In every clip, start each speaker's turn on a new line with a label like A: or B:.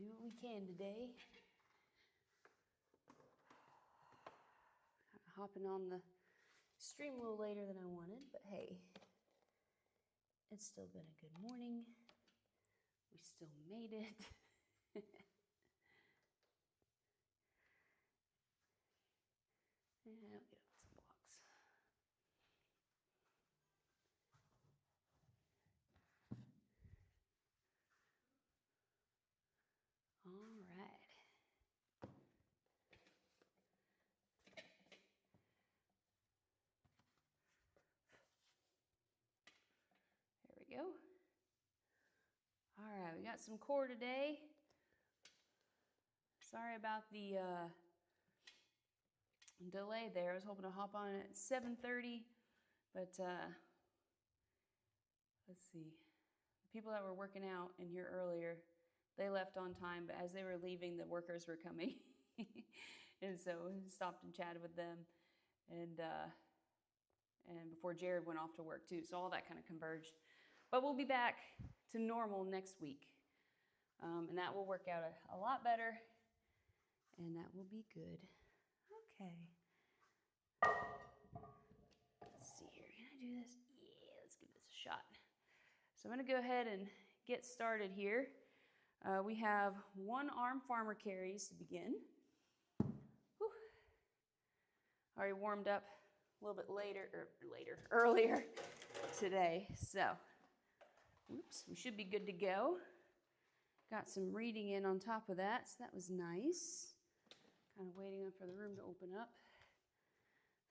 A: do what we can today. Hopping on the stream a little later than I wanted, but hey, it's still been a good morning. We still made it. And I'll get up some blocks. All right. There we go. All right, we got some core today. Sorry about the delay there. I was hoping to hop on at 7:30, but let's see. The people that were working out in here earlier, they left on time, but as they were leaving, the workers were coming. And so I stopped and chatted with them. And before Jared went off to work too. So all that kind of converged. But we'll be back to normal next week. And that will work out a lot better. And that will be good. Okay. Let's see here. Can I do this? Yeah, let's give this a shot. So I'm going to go ahead and get started here. We have one arm farmer carries to begin. Whew. Already warmed up a little bit earlier today. So, oops, we should be good to go. Got some reading in on top of that, so that was nice. Kind of waiting for the room to open up.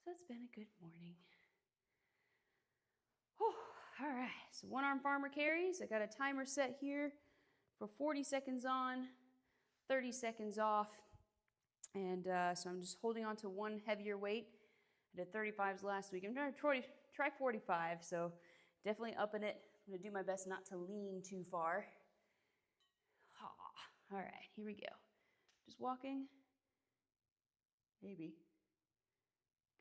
A: So it's been a good morning. Oh, all right, so one arm farmer carries. I got a timer set here for 40 seconds on, 30 seconds off. And so I'm just holding on to one heavier weight. I did 35s last week. I'm going to try 45, so definitely upping it. I'm going to do my best not to lean too far. All right, here we go. Just walking. Maybe.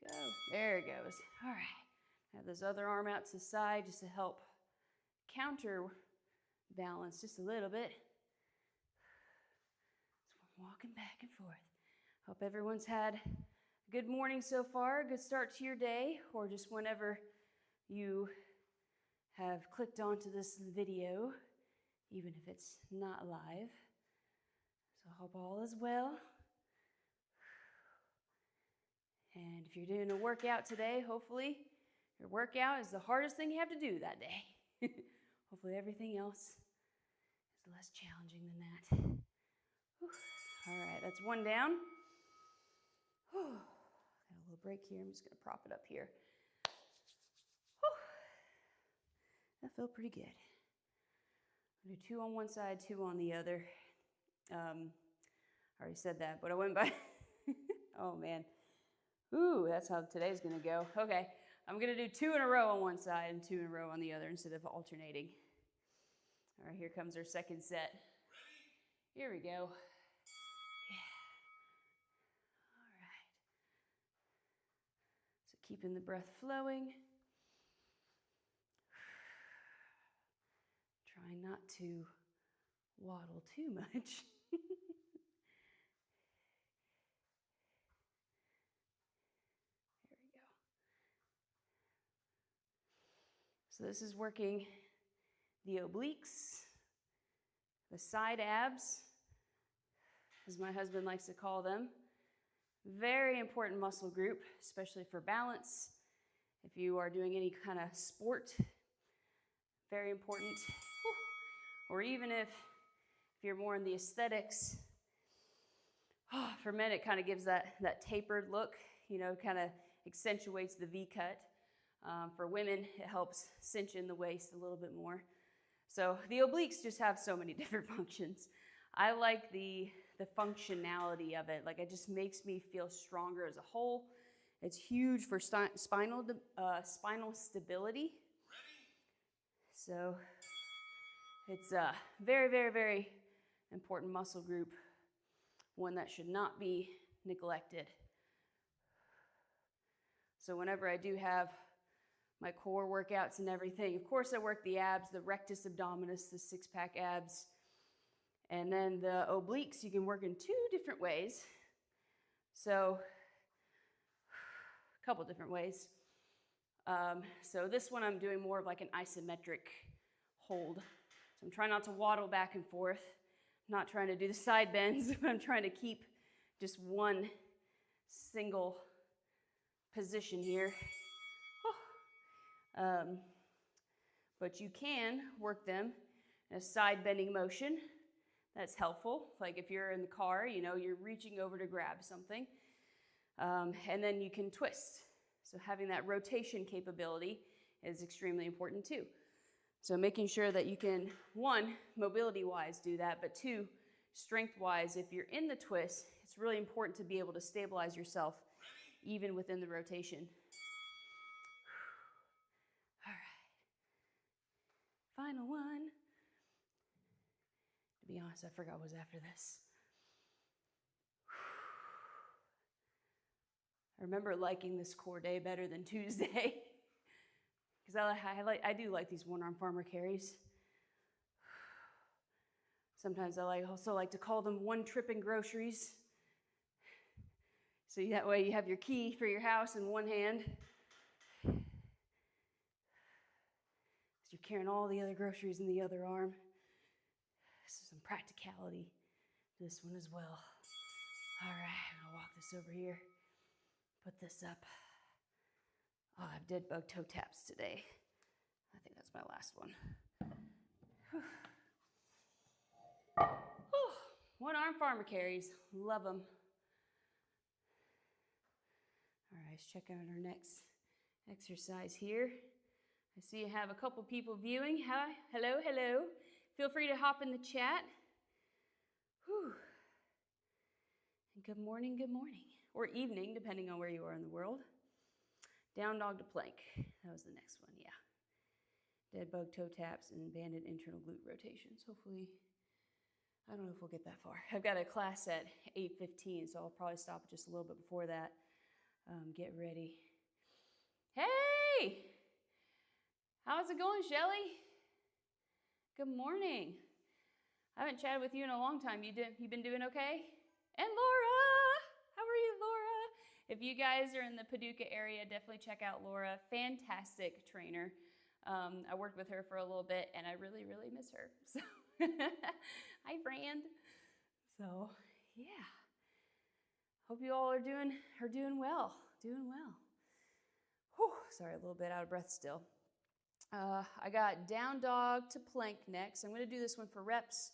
A: Go. There it goes. All right. Have this other arm out to the side just to help counterbalance just a little bit. So we're walking back and forth. Hope everyone's had a good morning so far, a good start to your day, or just whenever you have clicked onto this video, even if it's not live. So I hope all is well. And if you're doing a workout today, hopefully your workout is the hardest thing you have to do that day. Hopefully everything else is less challenging than that. Whew. All right, that's one down. Whew. Got a little break here. I'm just going to prop it up here. Whew. That felt pretty good. I'll do 2 on one side, 2 on the other. I already said that, but I went by. Oh, man. Ooh, that's how today's going to go. Okay, I'm going to do 2 in a row on one side and 2 in a row on the other instead of alternating. All right, here comes our second set. Here we go. Yeah. All right. So keeping the breath flowing. Trying not to waddle too much. So this is working the obliques, the side abs, as my husband likes to call them. Very important muscle group, especially for balance. If you are doing any kind of sport, very important. Or even if you're more in the aesthetics, for men it kind of gives that tapered look, kind of accentuates the V cut. For women, it helps cinch in the waist a little bit more. So the obliques just have so many different functions. I like the functionality of it. Like, it just makes me feel stronger as a whole. It's huge for spinal stability. So it's a very, very, very important muscle group, one that should not be neglected. So whenever I do have my core workouts and everything, of course I work the abs, the rectus abdominis, the six-pack abs, And then the obliques, you can work in 2 different ways. So, a couple different ways. So this one I'm doing more of like an isometric hold. So I'm trying not to waddle back and forth. I'm not trying to do the side bends, but I'm trying to keep just one single position here. But you can work them in a side bending motion. That's helpful. Like if you're in the car, you know, you're reaching over to grab something. And then you can twist. So having that rotation capability is extremely important too. So making sure that you can, 1, mobility-wise do that, but 2, strength-wise, if you're in the twist, it's really important to be able to stabilize yourself even within the rotation. All right. Final one. To be honest, I forgot what was after this. I remember liking this core day better than Tuesday because I do like these one-arm farmer carries. Sometimes I also like to call them one-tripping groceries. So that way you have your key for your house in one hand. So you're carrying all the other groceries in the other arm. So some practicality to this one as well. All right, I'm gonna walk this over here. Put this up. Oh, I have dead bug toe taps today. I think that's my last one. One-arm farmer carries. Love them. All right, let's check out our next exercise here. I see you have a couple people viewing. Hi, hello, hello. Feel free to hop in the chat. Whew. And good morning, or evening, depending on where you are in the world. Down dog to plank. That was the next one, yeah. Dead bug toe taps and banded internal glute rotations. Hopefully, I don't know if we'll get that far. I've got a class at 8:15, so I'll probably stop just a little bit before that. Get ready. Hey! How's it going, Shelly? Good morning. I haven't chatted with you in a long time. You been doing okay? And Laura! How are you, Laura? If you guys are in the Paducah area, definitely check out Laura. Fantastic trainer. I worked with her for a little bit, and I really, really miss her. So, hi, Brand. So, yeah. Hope you all are doing well. Doing well. Whew, sorry, a little bit out of breath still. I got down dog to plank next. I'm going to do this one for reps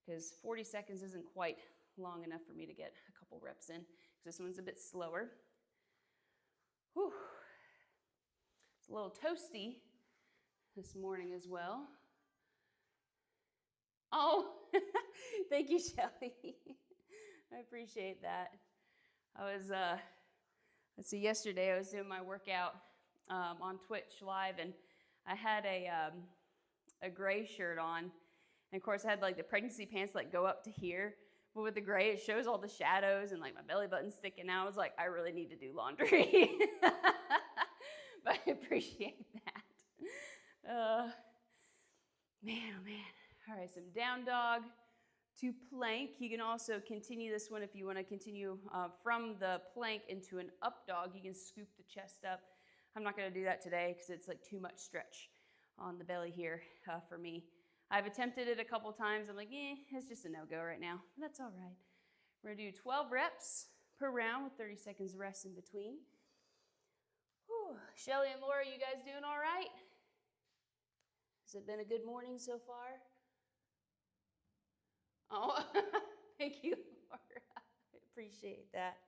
A: because 40 seconds isn't quite long enough for me to get a couple reps in. This one's a bit slower. Whew. It's a little toasty this morning as well. Oh, thank you, Shelly. I appreciate that. I was, let's see, yesterday I was doing my workout on Twitch live, and I had a gray shirt on. And of course, I had like the pregnancy pants like go up to here. But with the gray, it shows all the shadows and like my belly button sticking out. I was like, I really need to do laundry. But I appreciate that. Man, oh man. All right, some down dog to plank. You can also continue this one if you want to continue from the plank into an up dog. You can scoop the chest up. I'm not going to do that today because it's like too much stretch on the belly here for me. I've attempted it a couple times. I'm like, it's just a no-go right now. That's all right. We're going to do 12 reps per round with 30 seconds of rest in between. Whew. Shelly and Laura, you guys doing all right? Has it been a good morning so far? Oh, thank you, Laura. I appreciate that.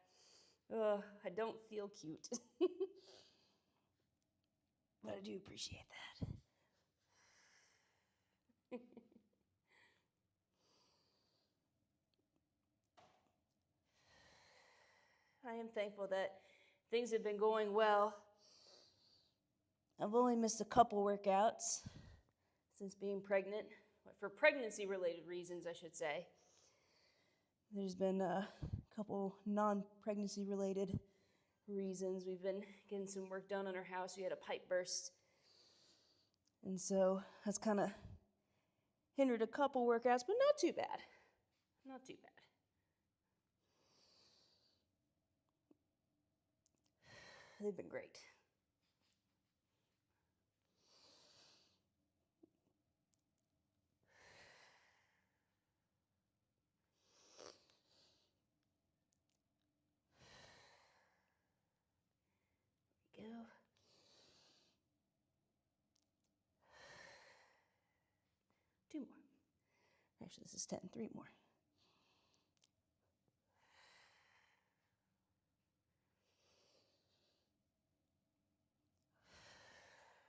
A: I don't feel cute. But I do appreciate that. I am thankful that things have been going well. I've only missed a couple workouts since being pregnant, for pregnancy-related reasons, I should say. There's been a couple non-pregnancy-related reasons. We've been getting some work done on our house. We had a pipe burst. And so that's kind of hindered a couple workouts, but not too bad. Not too bad. They've been great. There we go. Two more. Actually, this is 10. 3 more.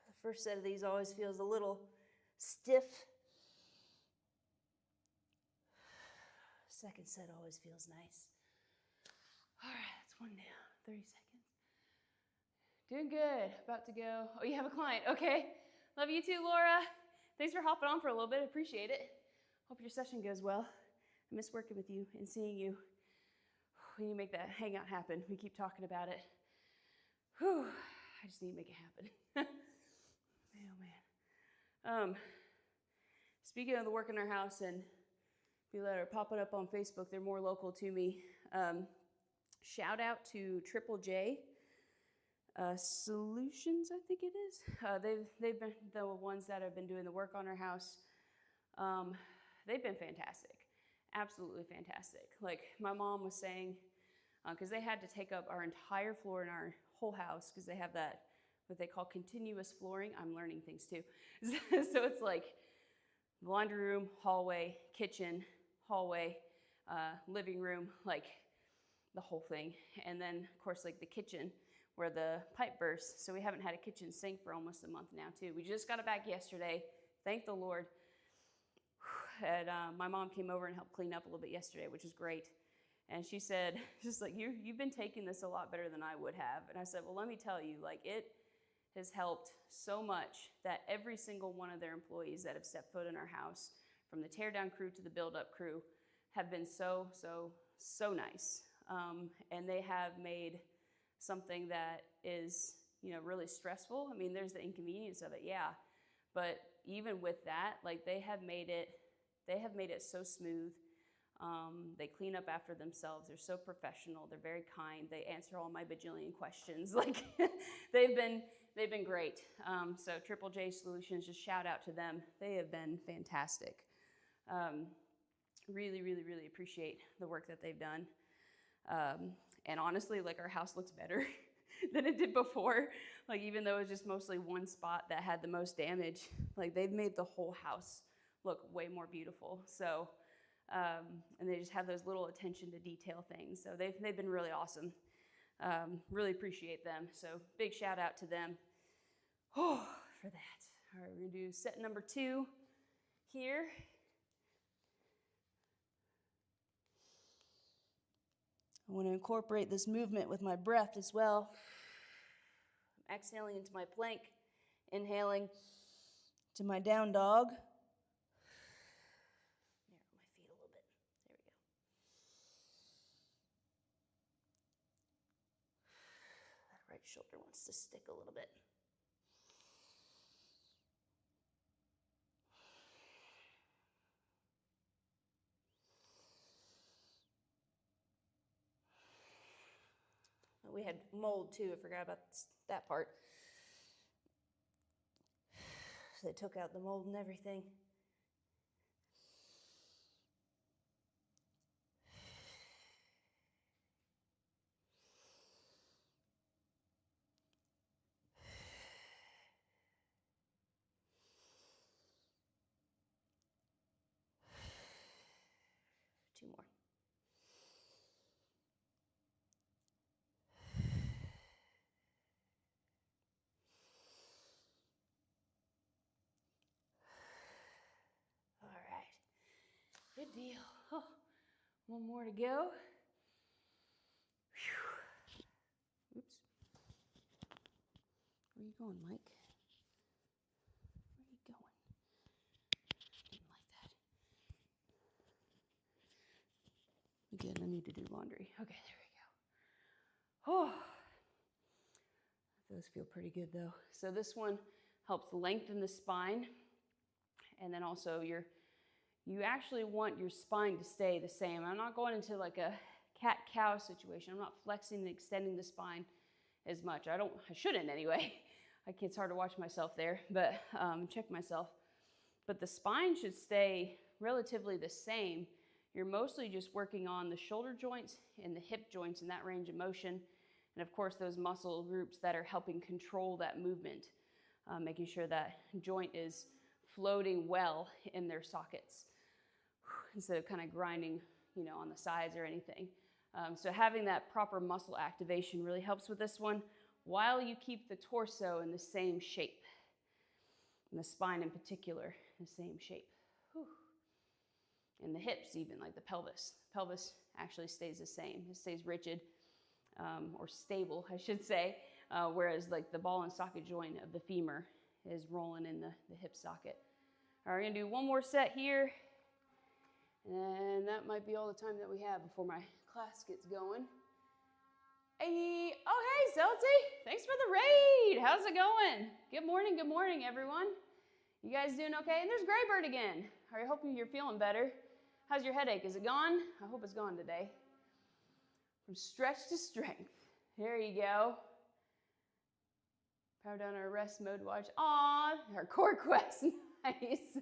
A: The first set of these always feels a little stiff. Second set always feels nice. All right, that's one down. 30 seconds. Doing good. About to go. Oh, you have a client. Okay. Love you too, Laura. Thanks for hopping on for a little bit. Appreciate it. Hope your session goes well. I miss working with you and seeing you. We need to make that hangout happen. We keep talking about it. Whew. I just need to make it happen. Man, oh man. Speaking of the work in our house and people that are popping up on Facebook, they're more local to me. Shout out to Triple J Solutions, I think it is. They've been the ones that have been doing the work on our house. They've been fantastic, absolutely fantastic. Like my mom was saying, because they had to take up our entire floor in our whole house because they have that, what they call continuous flooring. I'm learning things too. So it's like laundry room, hallway, kitchen, hallway, living room, like the whole thing. And then of course like the kitchen where the pipe burst. So we haven't had a kitchen sink for almost a month now too. We just got it back yesterday. Thank the Lord. And my mom came over and helped clean up a little bit yesterday, which is great. And she said, just like, you've been taking this a lot better than I would have. And I said, well, let me tell you, like it has helped so much that every single one of their employees that have stepped foot in our house, from the teardown crew to the build-up crew, have been so nice. And they have made something that is, really stressful. I mean, there's the inconvenience of it, yeah. But even with that, like they have made it so smooth. They clean up after themselves. They're so professional. They're very kind. They answer all my bajillion questions. Like they've been great. So Triple J Solutions, just shout out to them. They have been fantastic. Really, really, really appreciate the work that they've done. And honestly, like our house looks better than it did before. Like even though it was just mostly one spot that had the most damage, like they've made the whole house look way more beautiful. So, and they just have those little attention to detail things. So they've been really awesome. Really appreciate them. So big shout out to them. Oh, for that. All right, we're gonna do set number 2 here. I want to incorporate this movement with my breath as well. I'm exhaling into my plank, inhaling to my down dog. Narrow my feet a little bit. There we go. That right shoulder wants to stick a little bit. We had mold too, I forgot about that part. So they took out the mold and everything. Two more. Good deal. Oh, one more to go. Whew. Oops. Where are you going, Mike? Where are you going? Didn't like that. Again, I need to do laundry. Okay, there we go. Oh, those feel pretty good though. So this one helps lengthen the spine, and then also you actually want your spine to stay the same. I'm not going into like a cat-cow situation. I'm not flexing and extending the spine as much. I shouldn't anyway. It's hard to watch myself there, but check myself. But the spine should stay relatively the same. You're mostly just working on the shoulder joints and the hip joints in that range of motion. And of course, those muscle groups that are helping control that movement, making sure that joint is floating well in their sockets instead of kind of grinding, on the sides or anything. So having that proper muscle activation really helps with this one, while you keep the torso in the same shape, and the spine in particular, the same shape. Whew. And the hips even, like the pelvis. Pelvis actually stays the same. It stays rigid, or stable, I should say, whereas like the ball and socket joint of the femur is rolling in the hip socket. All right, we're gonna do one more set here, and that might be all the time that we have before my class gets going. Hey, oh hey, Celty, thanks for the raid. How's it going? Good morning, everyone. You guys doing okay? And there's Graybird again. I hope you're feeling better. How's your headache? Is it gone? I hope it's gone today. From stretch to strength. There you go. Power down our rest mode watch. Aw, our core quest. Nice.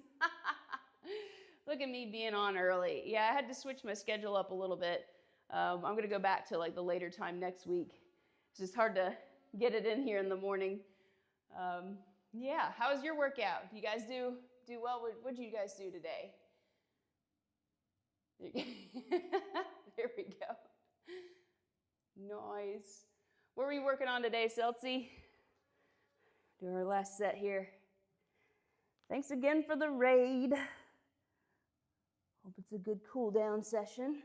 A: Look at me being on early. Yeah, I had to switch my schedule up a little bit. I'm going to go back to like the later time next week. It's just hard to get it in here in the morning. Yeah, how was your workout? You guys do well? What did you guys do today? There we go. Nice. What were you working on today, Celtsy? Do our last set here. Thanks again for the raid. Hope it's a good cool down session.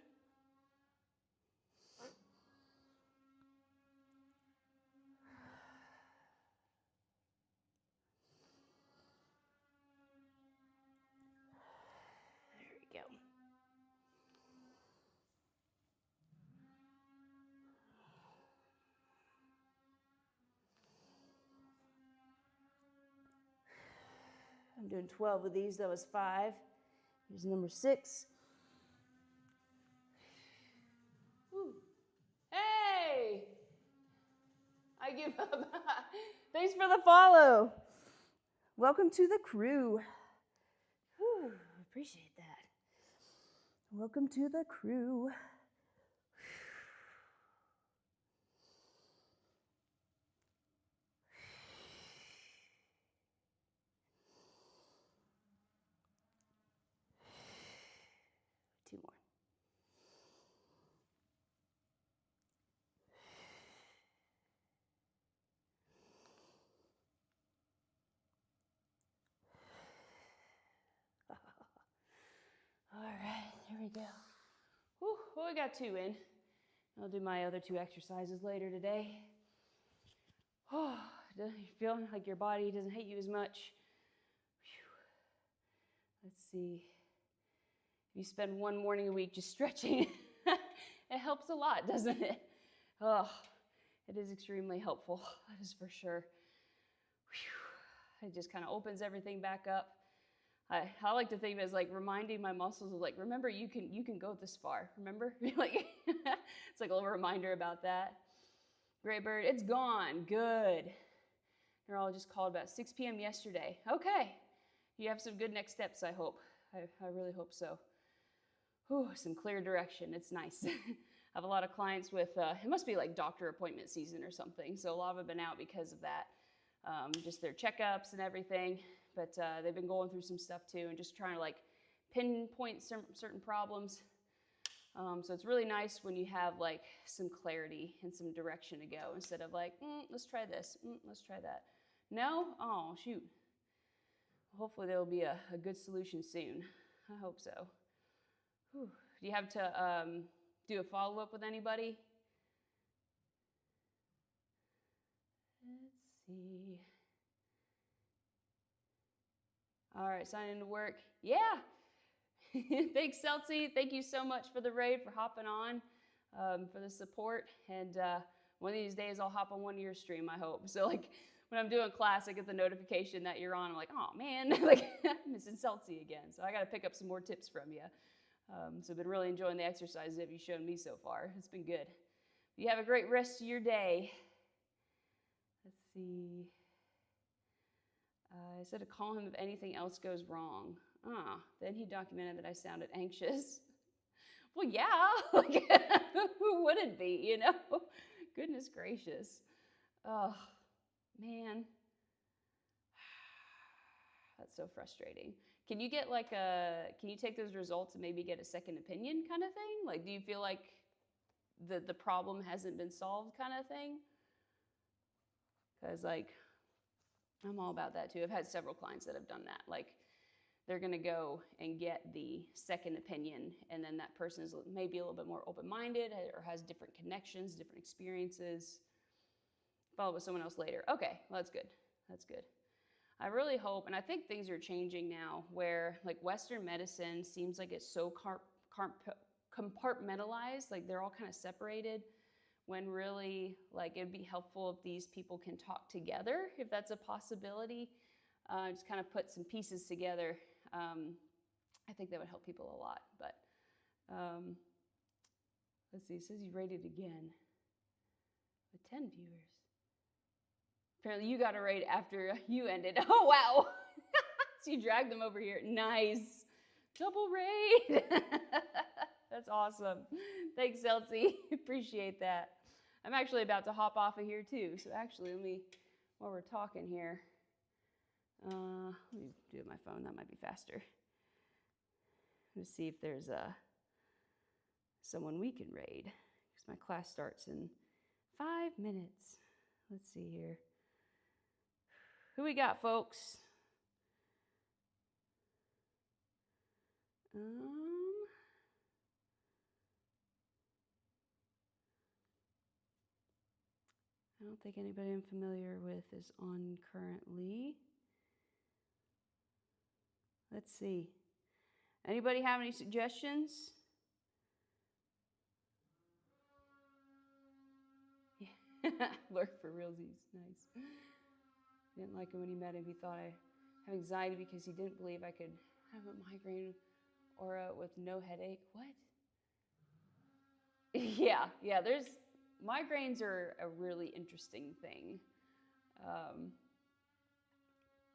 A: There we go. I'm doing 12 of these. That was 5. Here's number 6. Woo. Hey! I give up. Thanks for the follow. Welcome to the crew. Whew, appreciate that. Welcome to the crew. 2 more. All right, there we go. Whew, well, we got 2 in. I'll do my other 2 exercises later today. Oh, you feeling like your body doesn't hate you as much? Whew. Let's see. If you spend 1 morning a week just stretching, it helps a lot, doesn't it? Oh, it is extremely helpful. That is for sure. Whew. It just kind of opens everything back up. I like to think of it as like reminding my muscles of like, remember, you can go this far. Remember, like it's like a little reminder about that. Graybird, it's gone. Good. They're all just called about 6 p.m. yesterday. Okay, you have some good next steps. I hope. I really hope so. Whew, some clear direction. It's nice. I have a lot of clients with it must be like doctor appointment season or something. So a lot of them have been out because of that. Just their checkups and everything. But they've been going through some stuff too and just trying to like pinpoint certain problems. So it's really nice when you have like some clarity and some direction to go instead of like, let's try this, let's try that. No? Oh, shoot. Hopefully there will be a good solution soon. I hope so. Whew. Do you have to do a follow-up with anybody? Let's see. All right, sign into work. Yeah. Thanks, Celtsy. Thank you so much for the raid, for hopping on, for the support. And one of these days, I'll hop on one of your stream, I hope. So, like, when I'm doing class, I get the notification that you're on. I'm like, oh man, like I'm missing Celtsy again. So I got to pick up some more tips from you. So I've been really enjoying the exercises that you've shown me so far. It's been good. You have a great rest of your day. Let's see. I said to call him if anything else goes wrong. Then he documented that I sounded anxious. Well, yeah, like, who wouldn't be, you know? Goodness gracious. Oh, man. That's so frustrating. Can you get can you take those results and maybe get a second opinion kind of thing? Like, do you feel like the problem hasn't been solved kind of thing? Because, like, I'm all about that too. I've had several clients that have done that. Like, they're going to go and get the second opinion, and then that person is maybe a little bit more open-minded or has different connections, different experiences. Follow up with someone else later. Okay, well, that's good. That's good. I really hope, and I think things are changing now, where like Western medicine seems like it's so compartmentalized, like they're all kind of separated, when really like it'd be helpful if these people can talk together, if that's a possibility. Just kind of put some pieces together. I think that would help people a lot. But let's see, it says you rated again with 10 viewers. Apparently you got a rate after you ended. Oh, wow. So you dragged them over here. Nice. Double rate. That's awesome. Thanks, Celtsy. Appreciate that. I'm actually about to hop off of here too. So actually, while we're talking here, let me do it on my phone. That might be faster. Let's see if there's someone we can raid, because my class starts in 5 minutes. Let's see here. Who we got, folks? I don't think anybody I'm familiar with is on currently. Let's see. Anybody have any suggestions? Yeah. Lurk for realsies. Nice. Didn't like him when he met him. He thought I have anxiety because he didn't believe I could have a migraine aura with no headache. What? Yeah. Migraines are a really interesting thing.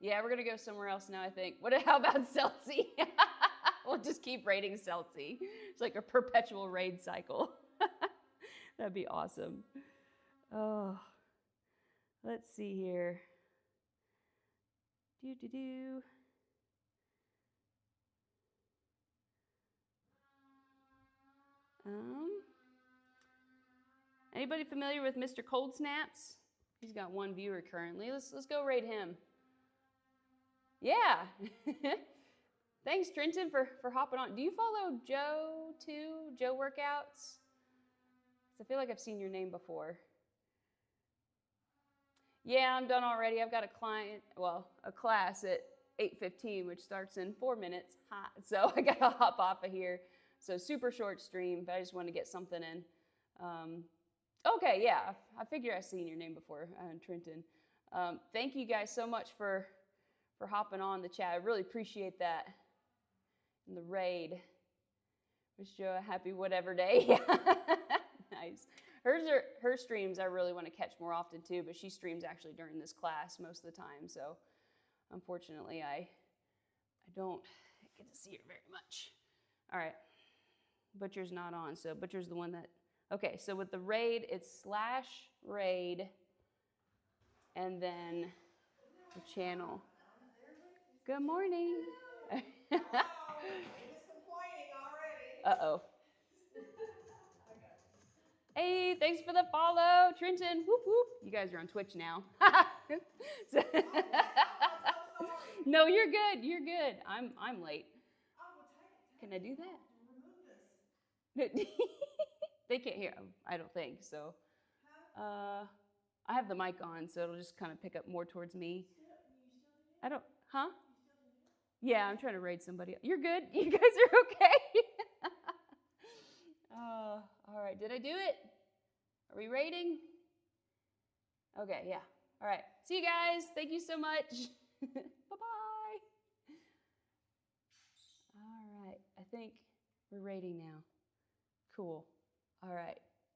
A: Yeah, we're going to go somewhere else now, I think. How about Celtsy? We'll just keep raiding Celtsy. It's like a perpetual raid cycle. That'd be awesome. Oh, let's see here. Anybody familiar with Mr. Cold Snaps? He's got 1 viewer currently. Let's go raid him. Yeah. Thanks, Trenton, for hopping on. Do you follow Joe too? Joe Workouts? I feel like I've seen your name before. Yeah, I'm done already. I've got a class at 8:15, which starts in 4 minutes. So I gotta hop off of here. So super short stream, but I just wanted to get something in. Okay, yeah, I figure I've seen your name before, Trenton. Thank you guys so much for hopping on the chat. I really appreciate that. And the raid. Wish Joe a happy whatever day. Nice. Her streams I really want to catch more often too, but she streams actually during this class most of the time. So unfortunately, I don't get to see her very much. All right. Butcher's not on, so Butcher's the one that... Okay, so with the raid, it's /raid, and then the channel. Good morning.
B: It is complaining already.
A: Uh-oh. Hey, thanks for the follow, Trenton. Whoop, whoop. You guys are on Twitch now. So,
B: I'm so sorry.
A: no, you're good. You're good. I'm late.
B: Oh, well,
A: Can I do that?
B: remove this.
A: They can't hear. I don't think so.
B: Huh?
A: I have the mic on, so it'll just kind of pick up more towards me.
B: You still did
A: I don't. Huh?
B: it? You still did it?
A: Yeah, I'm trying to raid somebody. You're good. You guys are okay. All right. Did I do it? Are we raiding? Okay, yeah. All right. See you guys. Thank you so much. Bye-bye. All right. I think we're rating now. Cool. All right.